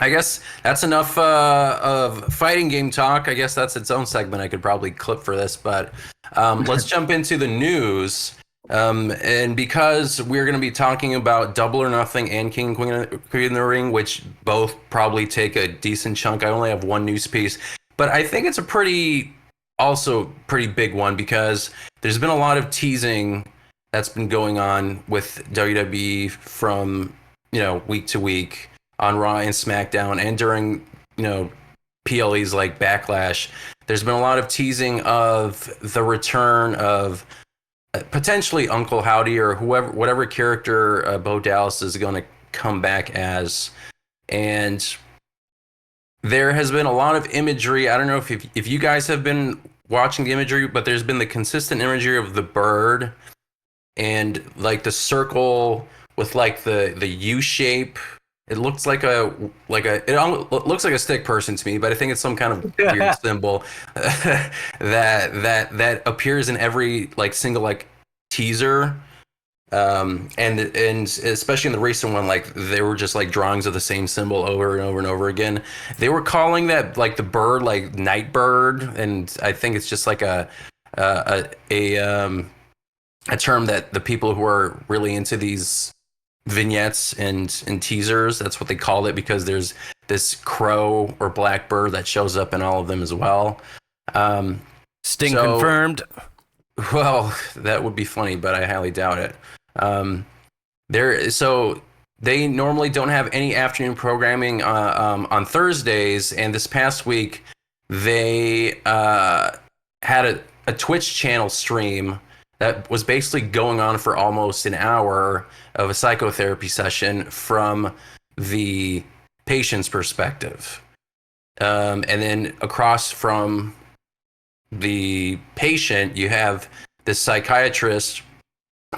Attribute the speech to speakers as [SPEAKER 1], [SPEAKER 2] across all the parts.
[SPEAKER 1] I guess that's enough of fighting game talk. I guess that's its own segment I could probably clip for this, but let's jump into the news. And because we're going to be talking about Double or Nothing and King Queen in the Ring, which both probably take a decent chunk. I only have one news piece, but I think it's a also pretty big one because there's been a lot of teasing that's been going on with WWE from week to week on Raw and SmackDown and during PLE's like Backlash. There's been a lot of teasing of the return of potentially Uncle Howdy or whatever character Bo Dallas is going to come back as, and there has been a lot of imagery. I don't know if you guys have been watching the imagery, but there's been the consistent imagery of the bird and like the circle with like the U shape. It looks like it looks like a stick person to me, but I think it's some kind of weird symbol that appears in every like single like teaser. And especially in the recent one, like they were just like drawings of the same symbol over and over and over again. They were calling that like the bird like night bird, and I think it's just like a term that the people who are really into these vignettes and teasers, that's what they called it, because there's this crow or black bird that shows up in all of them as well.
[SPEAKER 2] Sting confirmed.
[SPEAKER 1] Well, that would be funny, but I highly doubt it. So they normally don't have any afternoon programming on Thursdays, and this past week they had a Twitch channel stream that was basically going on for almost an hour of a psychotherapy session from the patient's perspective. And then across from the patient, you have this psychiatrist.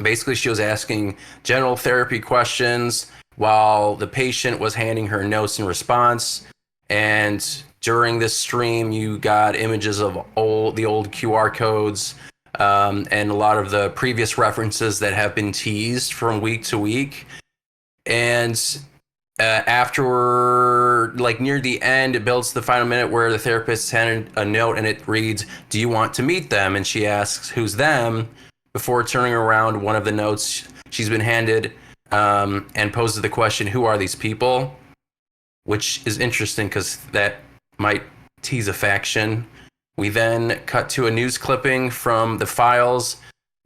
[SPEAKER 1] Basically, she was asking general therapy questions while the patient was handing her notes in response. And during this stream, you got images of the old QR codes, and a lot of the previous references that have been teased from week to week. And after, like near the end, it builds to the final minute where the therapist handed a note and it reads, "Do you want to meet them?" And she asks, "Who's them?" before turning around one of the notes she's been handed, and poses the question, "Who are these people?" Which is interesting because that might tease a faction. We then cut to a news clipping from the files.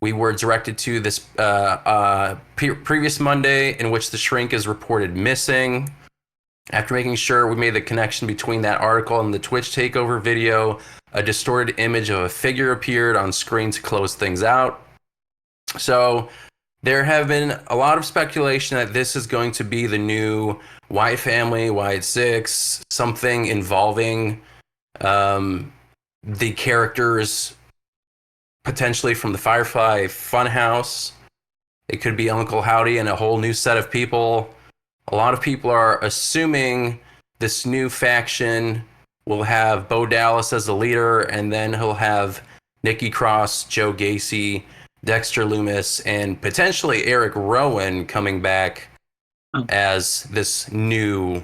[SPEAKER 1] We were directed to this previous Monday in which the shrink is reported missing. After making sure we made the connection between that article and the Twitch takeover video, a distorted image of a figure appeared on screen to close things out. So there have been a lot of speculation that this is going to be the new Wyatt family, Wyatt 6, something involving the characters potentially from the Firefly Funhouse. It could be Uncle Howdy and a whole new set of people. A lot of people are assuming this new faction will have Bo Dallas as the leader, and then he'll have Nikki Cross, Joe Gacy, Dexter Lumis, and potentially Eric Rowan coming back as this new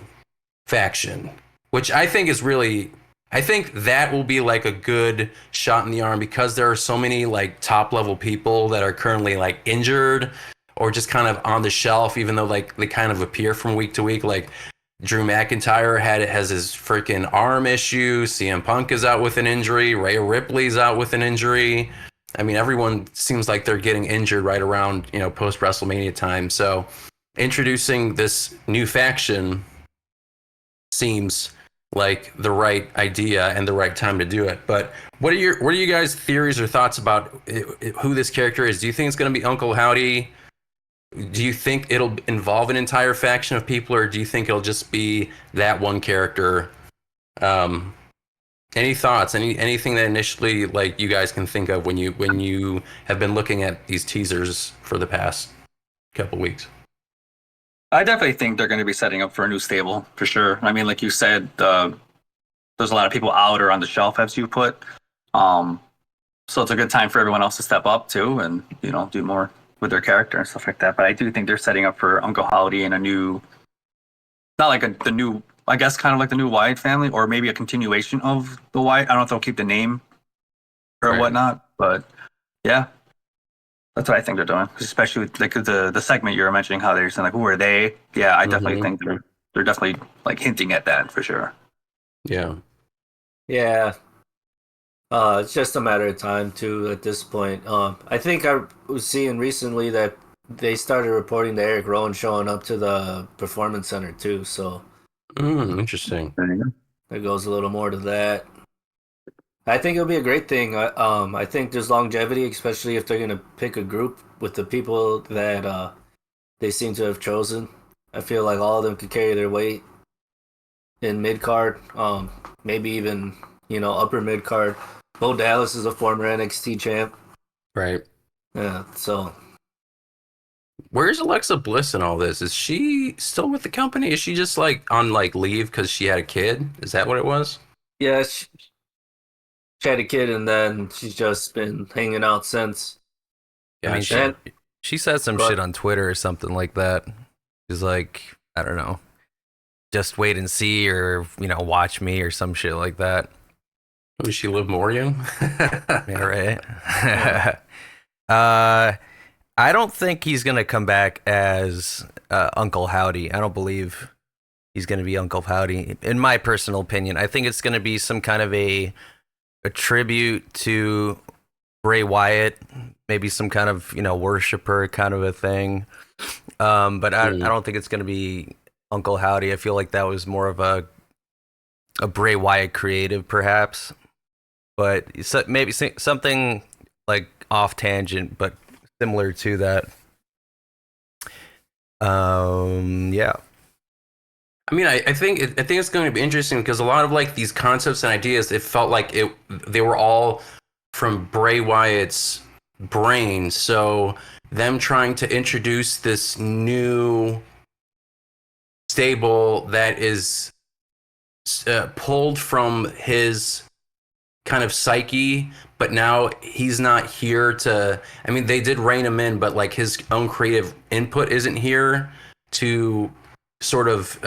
[SPEAKER 1] faction, which I think is really, I think that will be like a good shot in the arm because there are so many like top level people that are currently like injured or just kind of on the shelf, even though like they kind of appear from week to week. Like Drew McIntyre has his freaking arm issue. CM Punk is out with an injury. Rhea Ripley's out with an injury. I mean, everyone seems like they're getting injured right around, post WrestleMania time. So introducing this new faction seems like the right idea and the right time to do it. But what are you guys' theories or thoughts about who this character is? Do you think it's going to be Uncle Howdy? Do you think it'll involve an entire faction of people, or do you think it'll just be that one character? Any thoughts? Anything that initially like you guys can think of when you have been looking at these teasers for the past couple weeks?
[SPEAKER 3] I definitely think they're going to be setting up for a new stable for sure. I mean, like you said, there's a lot of people out or on the shelf, as you put. So it's a good time for everyone else to step up too, and do more with their character and stuff like that. But I do think they're setting up for Uncle Howdy and a new, not like the new I guess kind of like the new Wyatt family, or maybe a continuation of the Wyatt. I don't know if they'll keep the name or
[SPEAKER 1] Right.
[SPEAKER 3] whatnot, but yeah, that's what I think they're doing. Especially with like the segment you were mentioning, how they're saying like, who are they? Yeah, I definitely think they're definitely like hinting at that for sure.
[SPEAKER 1] Yeah.
[SPEAKER 4] Yeah. It's just a matter of time too at this point. I think I was seeing recently that they started reporting the Eric Rowan showing up to the performance center too, so
[SPEAKER 1] Interesting.
[SPEAKER 4] there goes a little more to that. I think it'll be a great thing. I think there's longevity, especially if they're gonna pick a group with the people that they seem to have chosen. I feel like all of them could carry their weight in mid card, maybe even upper mid card. Bo Dallas is a former NXT champ.
[SPEAKER 1] Right.
[SPEAKER 4] Yeah, so
[SPEAKER 1] Where's Alexa Bliss in all this? Is she still with the company? Is she just like on like leave because she had a kid? Is that what it was?
[SPEAKER 4] yeah, she had a kid and then she's just been hanging out since.
[SPEAKER 2] I mean,
[SPEAKER 1] Gotcha.
[SPEAKER 2] she said some shit on Twitter or something like that. She's like, I don't know, just wait and see, or watch me or some shit like that.
[SPEAKER 1] Does she live more you?
[SPEAKER 2] Yeah, right. I don't think he's gonna come back as Uncle Howdy. I don't believe he's gonna be Uncle Howdy. In my personal opinion, I think it's gonna be some kind of a tribute to Bray Wyatt, maybe some kind of worshiper kind of a thing. But I don't think it's gonna be Uncle Howdy. I feel like that was more of a Bray Wyatt creative, perhaps. But maybe something like off tangent, but similar to that. Yeah.
[SPEAKER 1] I mean, I think it's going to be interesting because a lot of like these concepts and ideas, it felt like they were all from Bray Wyatt's brain. So them trying to introduce this new stable that is pulled from his kind of psyche, but now he's not here to. I mean, they did rein him in, but like his own creative input isn't here to sort of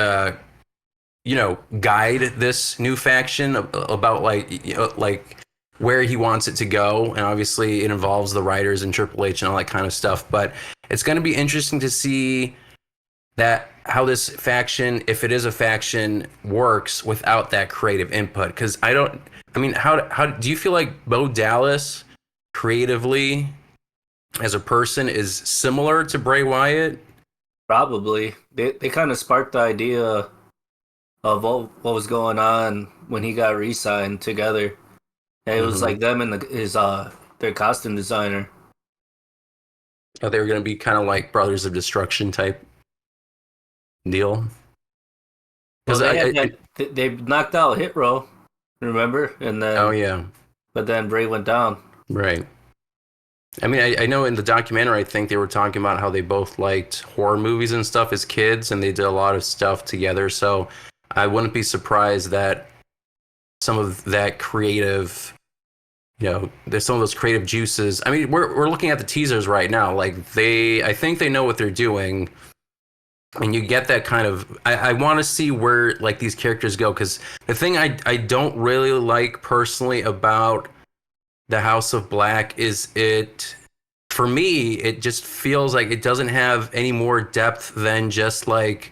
[SPEAKER 1] guide this new faction about like where he wants it to go. And obviously it involves the writers and Triple H and all that kind of stuff, but it's going to be interesting to see that how this faction, if it is a faction, works without that creative input. Because how do you feel like Bo Dallas creatively as a person is similar to Bray Wyatt?
[SPEAKER 4] probably they kind of sparked the idea of what was going on when he got re-signed together. And it was like them and their costume designer.
[SPEAKER 1] Oh, they were going to be kind of like Brothers of Destruction type deal.
[SPEAKER 4] Because they knocked out Hit Row, remember? And then
[SPEAKER 1] oh yeah,
[SPEAKER 4] but then Bray went down.
[SPEAKER 1] right. I mean, I know in the documentary, I think they were talking about how they both liked horror movies and stuff as kids, and they did a lot of stuff together. So I wouldn't be surprised that some of that creative, there's some of those creative juices. I mean, we're looking at the teasers right now. Like I think they know what they're doing. And you get that kind of, I want to see where like these characters go, because the thing I don't really like personally about the House of Black is for me, it just feels like it doesn't have any more depth than just like,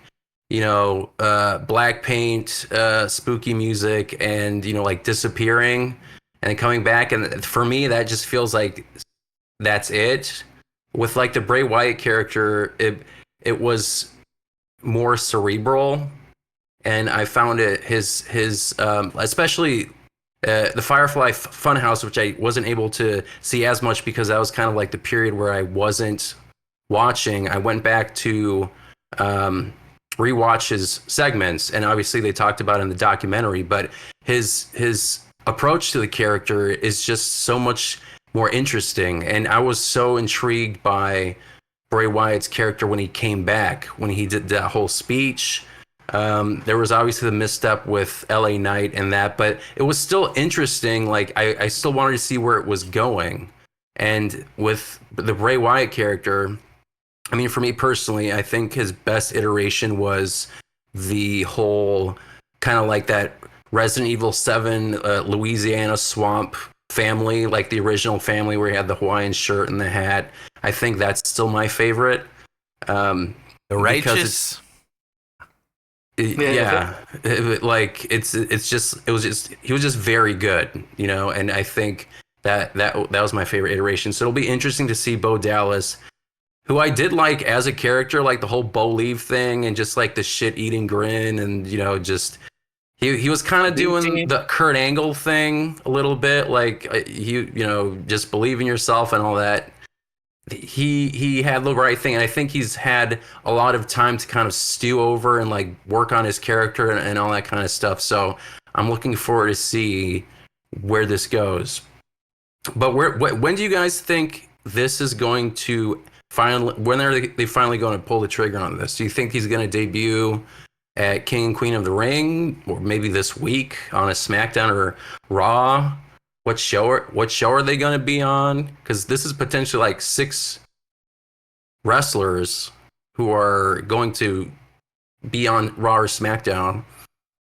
[SPEAKER 1] black paint, spooky music, and, like disappearing and then coming back. And for me, that just feels like that's it. With like the Bray Wyatt character, it was more cerebral, and I found it his especially the Firefly Funhouse, which I wasn't able to see as much because that was kind of like the period where I wasn't watching. I went back to rewatch his segments, and obviously they talked about it in the documentary, but his approach to the character is just so much more interesting, and I was so intrigued by Bray Wyatt's character when he came back, when he did that whole speech. There was obviously the misstep with LA Knight and that, but it was still interesting. Like I still wanted to see where it was going. And with the Bray Wyatt character, I mean, for me personally, I think his best iteration was the whole kind of like that Resident Evil 7 Louisiana swamp family, like the original family where he had the Hawaiian shirt and the hat. I think that's still my favorite.
[SPEAKER 2] The Righteous.
[SPEAKER 1] He was just very good, you know, and I think that was my favorite iteration. So it'll be interesting to see Bo Dallas, who I did like as a character, like the whole Bo Leave thing and just like the shit eating grin, and you know, just he was kind of doing the Kurt Angle thing a little bit, like just believe in yourself and all that. He had the right thing, and I think he's had a lot of time to kind of stew over and like work on his character and all that kind of stuff. So I'm looking forward to see where this goes. But when do you guys think this is going to finally? When are they finally going to pull the trigger on this? Do you think he's going to debut at King and Queen of the Ring, or maybe this week on a SmackDown or Raw? What show are they going to be on? Because this is potentially like 6 wrestlers who are going to be on Raw or SmackDown,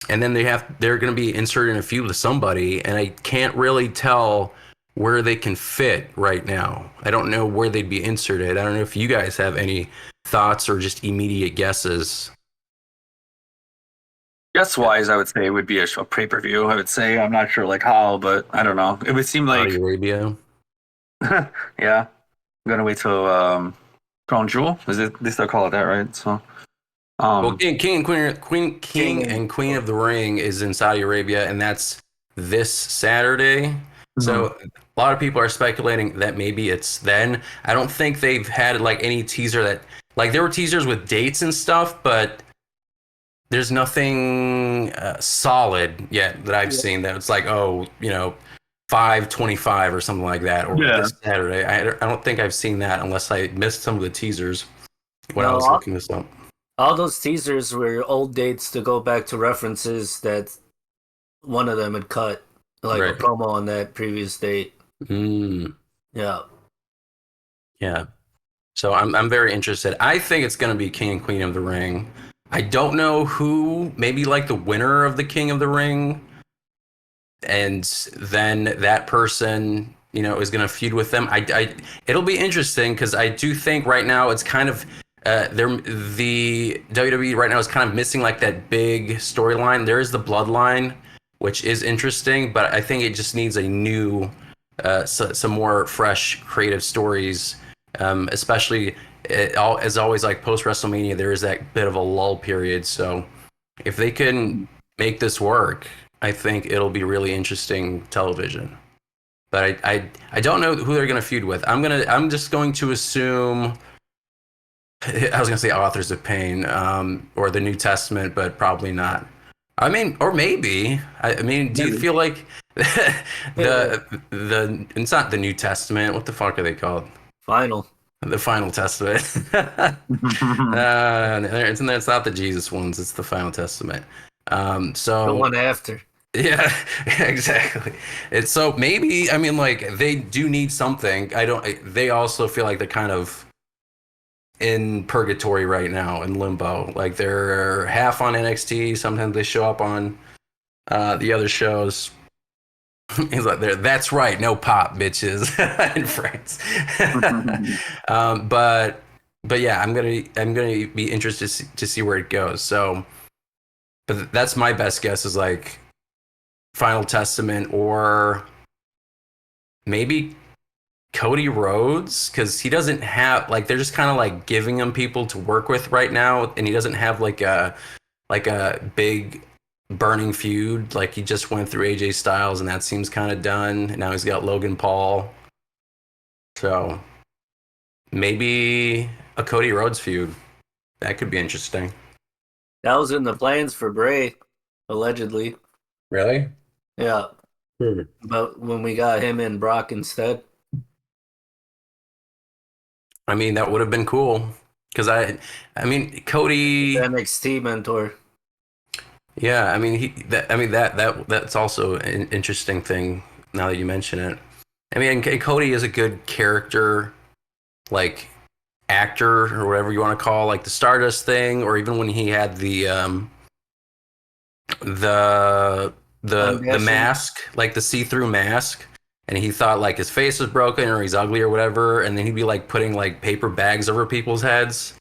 [SPEAKER 1] and then they're going to be inserted in a feud with somebody, and I can't really tell where they can fit right now. I don't know where they'd be inserted. I don't know if you guys have any thoughts or just immediate guesses.
[SPEAKER 3] Guess-wise, I would say it would be a pay-per-view. I would say, I'm not sure like how, but I don't know. It would seem like
[SPEAKER 1] Saudi Arabia.
[SPEAKER 3] yeah. I'm gonna wait till Crown Jewel. They still call it that, right? So
[SPEAKER 1] Well, King and Queen of the Ring is in Saudi Arabia, and that's this Saturday. Mm-hmm. So a lot of people are speculating that maybe it's then. I don't think they've had like any teaser that, like, there were teasers with dates and stuff, but there's nothing solid yet that I've seen that it's like, 5/25 or something like that, or this Saturday. I don't think I've seen that unless I missed some of the teasers when I was looking this up.
[SPEAKER 4] All those teasers were old dates to go back to references that one of them had cut, like a promo on that previous date. Yeah.
[SPEAKER 1] So I'm very interested. I think it's going to be King and Queen of the Ring. I don't know who, maybe like the winner of the King of the Ring, and then that person, is going to feud with them. It'll be interesting because I do think right now it's kind of the WWE right now is kind of missing like that big storyline. There is the bloodline, which is interesting, but I think it just needs a new, some more fresh creative stories, especially. As always, like post WrestleMania, there is that bit of a lull period. So if they can make this work, I think it'll be really interesting television. But I don't know who they're gonna feud with. I'm just going to assume. I was gonna say Authors of Pain, or the New Testament, but probably not. I mean, or maybe. Do you feel like the it's not the New Testament? What the fuck are they called? The Final Testament. It's not the Jesus ones. It's the Final Testament. So
[SPEAKER 4] the one after.
[SPEAKER 1] Yeah, exactly. It's so maybe. They do need something. They also feel like they're kind of in purgatory right now, in limbo. Like they're half on NXT. Sometimes they show up on the other shows. He's like, that's right, no pop, bitches, in France. But yeah, I'm gonna be interested to see where it goes. So, but that's my best guess is like Final Testament, or maybe Cody Rhodes, because he doesn't have, like, they're just kind of like giving him people to work with right now, and he doesn't have like a big burning feud. Like he just went through AJ Styles and that seems kind of done. Now he's got Logan Paul. So maybe a Cody Rhodes feud. That could be interesting.
[SPEAKER 4] That was in the plans for Bray, allegedly.
[SPEAKER 1] Really?
[SPEAKER 4] Yeah. But when we got him and Brock instead.
[SPEAKER 1] That would have been cool. Because Cody,
[SPEAKER 4] NXT mentor.
[SPEAKER 1] Yeah, that's also an interesting thing now that you mention it. And Cody is a good character, like actor or whatever you want to call, like the Stardust thing, or even when he had the the
[SPEAKER 4] Undashing.
[SPEAKER 1] mask, like the see-through mask, and he thought like his face was broken or he's ugly or whatever, and then he'd be like putting like paper bags over people's heads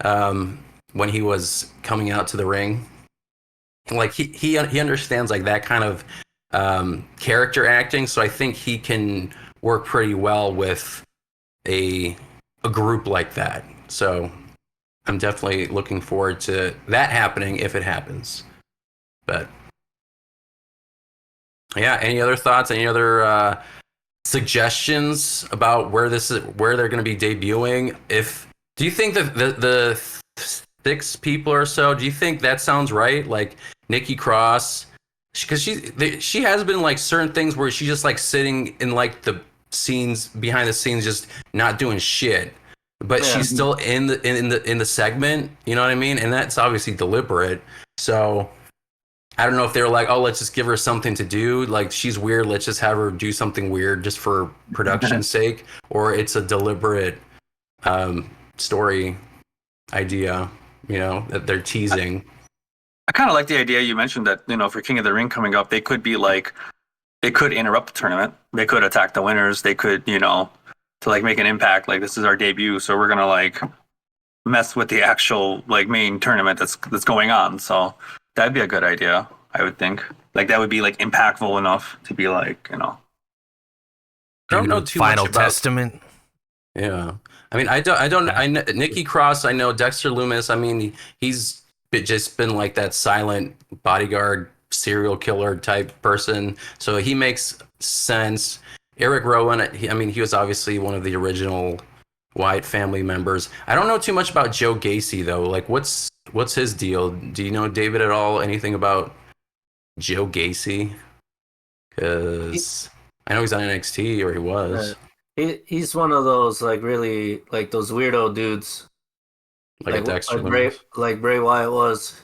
[SPEAKER 1] when he was coming out to the ring. Like he understands like that kind of character acting, so I think he can work pretty well with a group like that. So I'm definitely looking forward to that happening if it happens. But yeah, any other thoughts? Any other suggestions about where they're going to be debuting? If do you think that the 6 people or so? Do you think that sounds right? Like Nikki Cross, because she has been like certain things where she's just like sitting in like the scenes behind the scenes, just not doing shit. But
[SPEAKER 4] Yeah.
[SPEAKER 1] she's still in the segment, you know what I mean? And that's obviously deliberate. So I don't know if they were like, oh, let's just give her something to do. Like she's weird, let's just have her do something weird just for production's sake, or it's a deliberate story idea, you know, that they're teasing.
[SPEAKER 3] I kind of like the idea you mentioned that, for King of the Ring coming up, they could be like, they could interrupt the tournament. They could attack the winners. They could, to like make an impact. Like this is our debut, so we're gonna like mess with the actual like main tournament that's going on. So that'd be a good idea, I would think. Like that would be like impactful enough to be like,
[SPEAKER 1] I don't know too
[SPEAKER 2] Final
[SPEAKER 1] much about.
[SPEAKER 2] Testament.
[SPEAKER 1] Yeah, I mean, I know Nikki Cross. I know Dexter Loomis. I mean, he's just been like that silent bodyguard, serial killer type person. So he makes sense. Eric Rowan. I mean, he was obviously one of the original Wyatt family members. I don't know too much about Joe Gacy though. Like, what's his deal? Do you know, David, at all anything about Joe Gacy? Because I know he's on NXT, or he was.
[SPEAKER 4] He's one of those like really like those weirdo dudes,
[SPEAKER 1] Like a Dexter
[SPEAKER 4] Bray,
[SPEAKER 1] Loomis.
[SPEAKER 4] like Bray Wyatt was,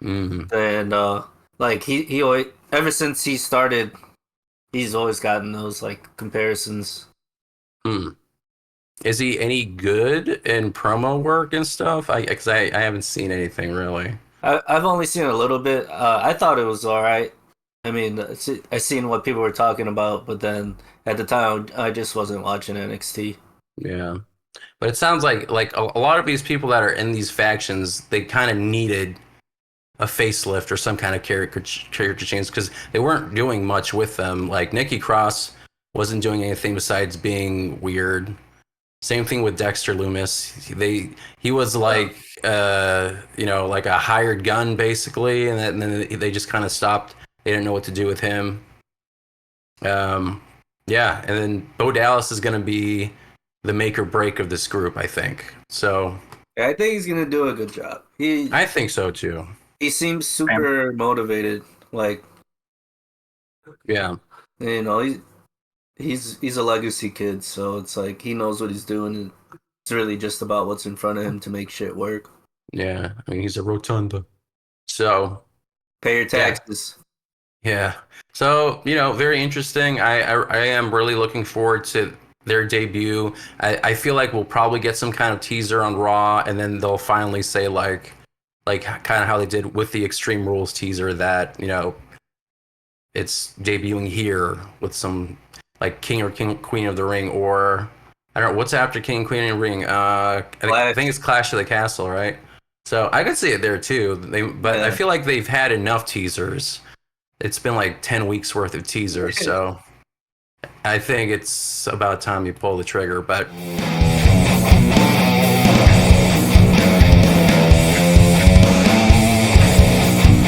[SPEAKER 1] Mm-hmm.
[SPEAKER 4] and like he always, ever since he started, he's always gotten those like comparisons.
[SPEAKER 1] Hmm. Is he any good in promo work and stuff? I haven't seen anything really.
[SPEAKER 4] I've only seen a little bit. I thought it was all right. I mean, I seen what people were talking about, but then at the time I just wasn't watching NXT.
[SPEAKER 1] Yeah, but it sounds like a lot of these people that are in these factions, they kind of needed a facelift or some kind of character change because they weren't doing much with them. Like Nikki Cross wasn't doing anything besides being weird. Same thing with Dexter Loomis. He was like like a hired gun basically, and then they just kind of stopped. They didn't know what to do with him. Yeah, and then Bo Dallas is going to be the make or break of this group, I think. So
[SPEAKER 4] Yeah, I think he's gonna do a good job.
[SPEAKER 1] I think so too.
[SPEAKER 4] He seems super motivated. Like
[SPEAKER 1] Yeah,
[SPEAKER 4] he's a legacy kid, so it's like he knows what he's doing. And it's really just about what's in front of him to make shit work.
[SPEAKER 1] yeah. I mean, he's a rotunda. So
[SPEAKER 4] Pay your taxes.
[SPEAKER 1] yeah. So, very interesting. I am really looking forward to their debut. I feel like we'll probably get some kind of teaser on Raw, and then they'll finally say like kind of how they did with the Extreme Rules teaser that, it's debuting here with some like King or Queen of the Ring, or I don't know what's after King and Queen of the Ring. I think it's Clash of the Castle, right? So I could see it there too. But I feel like they've had enough teasers. It's been like 10 weeks worth of teasers, so I think it's about time you pull the trigger. But